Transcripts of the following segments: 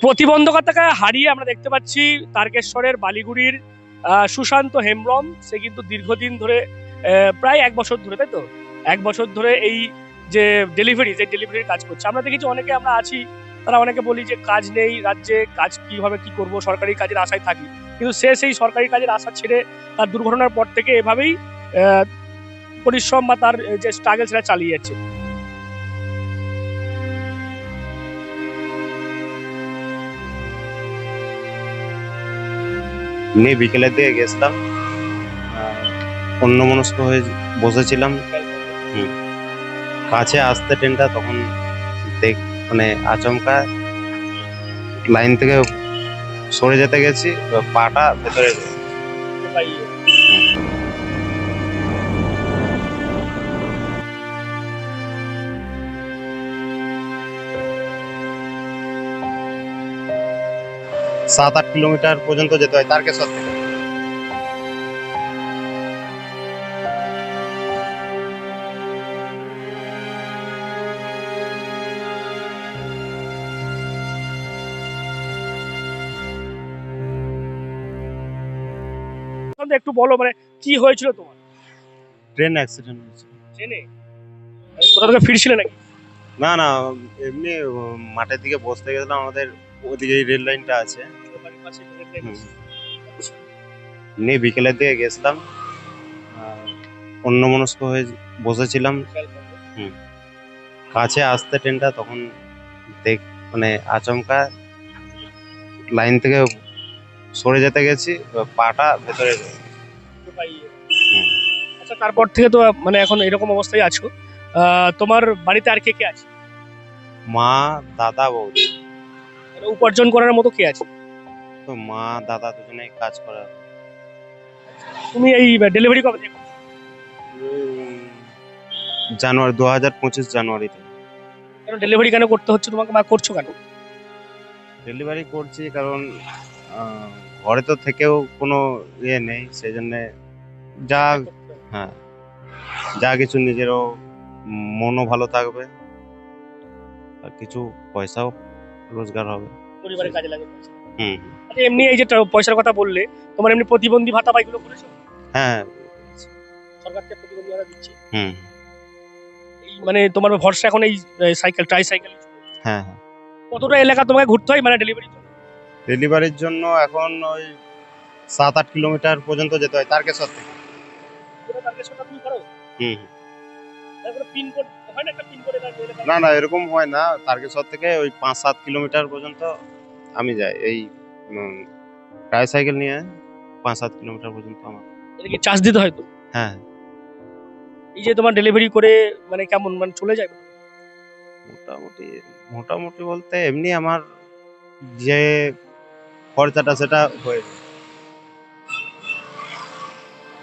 প্রতিবন্ধকতাকে হারিয়ে আমরা দেখতে পাচ্ছি তারকেশ্বরের বালিগুড়ির সুশান্ত হেমব্রম। সে কিন্তু দীর্ঘদিন ধরে প্রায় 1 বছর ধরে, তাই তো 1 বছর ধরে এই যে ডেলিভারির কাজ করছে। আমরা দেখেছি অনেকে আমরা আছি, তারা অনেকে বলি যে কাজ নেই রাজ্যে, কাজ কিভাবে কি করব, সরকারি কাজের আশায় থাকি। কিন্তু সে সেই সরকারি কাজের আশা ছেড়ে তার দুর্ঘটনার পর থেকে এভাবেই পরিশ্রম বা তার যে স্ট্রাগল সেটা চালিয়ে যাচ্ছে। বিকেলের দিকে গেছিলাম, অন্যমনস্ক হয়ে বসেছিলাম। কাছে আসতে ট্রেনটা, তখন মানে আচমকা লাইন থেকে সরে যেতে গেছি, পাটা ভেতরে। 7-8 কিলোমিটার পর্যন্ত যেতে হয় তারকেশ্বর থেকে। একটু বলো, মানে কি হয়েছিল তোমার? ট্রেন অ্যাক্সিডেন্ট হয়েছিল। ট্রেনে কোথা থেকে ফিরছিলে নাকি? না না, এমনি মাঠের দিকে বসতে গেছিলাম, আমাদের ওদিকে রেল লাইনটা আছে। বিকেলের দিকে গেছিলাম, অন্যমনস্ক হয়ে বসেছিলাম। কাছে আসতে ট্রেনটা, তখন মানে আচমকা লাইন থেকে সরে যেতে গেছি, পাটা ভেতরে। আচ্ছা, তারপর থেকে তো মানে এখন এরকম অবস্থায় আছো। তোমার বাড়িতে আর কে কে আছে? মা, দাদা, বৌদি। উপার্জন করার মতো কে আছে? তো মা দাদা দুজনেই কাজ করে। তুমি এই ডেলিভারি কবে থেকে? জানুয়ারি 2025 জানুয়ারিতে। কেন ডেলিভারি কেন করতে হচ্ছে তোমাকে, বা করছো কেন? ডেলিভারি করছি কারণ ঘরে তো থেকেও কোনো ইয়ে নেই, সেই জন্যে যা কিছু নিজেরও মনও ভালো থাকবে, আর কিছু পয়সাও রোজগার হবে, পরিবারের কাজে লাগে। আচ্ছা, এমনি এই যে পয়সার কথা বললে, তোমার এমনি প্রতিবন্ধী ভাতা বা এগুলো করেছো? হ্যাঁ, সরকার থেকে প্রতিবন্ধী ভাতা দিচ্ছে। মানে তোমার ভরসা এখন এই সাইকেল, ট্রাইসাইকেল। হ্যাঁ। কতটা এলাকা তোমাকে ঘুরতে হয় মানে ডেলিভারির জন্য? এখন ওই 7-8 কিলোমিটার পর্যন্ত যেতে হয় তারকেশ্বর থেকে। না না, এরকম হয় না। তারকেশ্বর থেকে ওই 5-7 কিলোমিটার পর্যন্ত আমি যাই, এই ট্রাইসাইকেল নিয়ে 5-7 কিলোমিটার পর্যন্ত আমার। এটা কি চার্জ দিতে হয় তো? হ্যাঁ। এই যে তোমার ডেলিভারি করে মানে কেমন মানে চলে যায়? মোটামুটি বলতে এমনি আমার যে খরচাটা সেটা হয়ে যায়।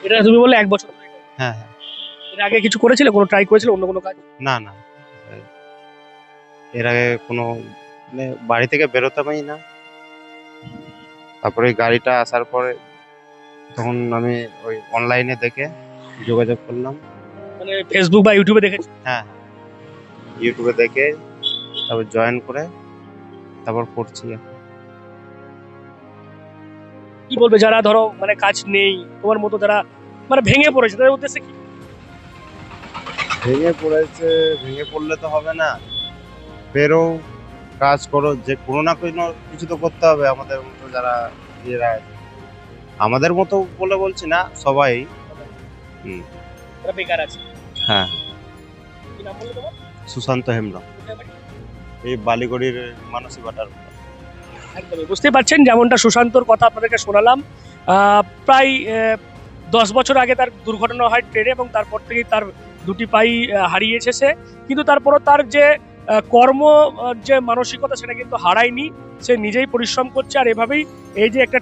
এটা তুমি বললে 1 বছর? হ্যাঁ। এর আগে কিছু করেছিলে, কোনো ট্রাই করেছিলে অন্য কোনো কাজ? না না, এর আগে কোনো মানে বাড়ি থেকে বেরোতে পারি না। তারপরে গাড়িটা আসার পরে তখন আমি ওই অনলাইনে দেখে যোগাযোগ করলাম। মানে ফেসবুক বা ইউটিউবে দেখেছি? হ্যাঁ, ইউটিউবে দেখে তারপর জয়েন করে তারপর করছি। কি বলবে যারা ধরো মানে কাজ নেই তোমার মতো, যারা মানে ভেঙে পড়েছে, তাদের উদ্দেশ্যে কি? ভেঙে পড়লে তো হবে না, বেরো, কাজ করো, যে কোনো না কোনো কিছু তো করতে হবে। আমাদের মতো যারা ইয়েরা আছে, আমাদের মতো বলে বলছি না, সবাই বেকার আছে। হ্যাঁ। কি নাম বললে তোমার? সুশান্ত হেমব্রম, এই বালিগুড়ির মানসী বাটার। একদমই বুঝতে পারছেন, যেমনটা সুশান্তর কথা আপনাদেরকে শোনালাম। প্রায় 10 বছর আগে তার দুর্ঘটনা হয় ট্রেনে, এবং তারপর থেকেই তার দুটি পাই হারিয়েছে সে। কিন্তু তারপরও তার যে কর্ম যে মানসিকতা, সেটা কিন্তু হারায়নি। সে নিজেই পরিশ্রম করছে, আর এভাবেই এই যে একটা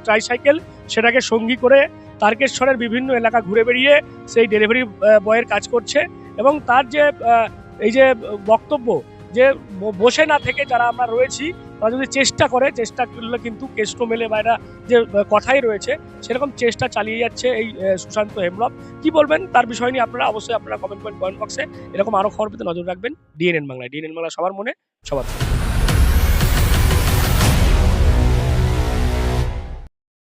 ট্রাইসাইকেল সেটাকে সঙ্গী করে তারকেশ্বরের বিভিন্ন এলাকা ঘুরে বেরিয়ে সেই ডেলিভারি বয়ের কাজ করছে। এবং তার যে এই যে বক্তব্য, যে বসে না থেকে যারা আমরা রয়েছি, তারা যদি চেষ্টা করলে কিন্তু কেষ্ট মেলে, বা এটা যে কথাই রয়েছে সেরকম চেষ্টা চালিয়ে যাচ্ছে এই সুশান্ত হেমব্রম। কি বলবেন তার বিষয় নিয়ে আপনারা অবশ্যই আপনারা কমেন্ট বক্সে। এরকম আরো খবর পেতে নজর রাখবেন ডিএনএন বাংলায়। ডিএনএন বাংলা সবার মনে, সবার।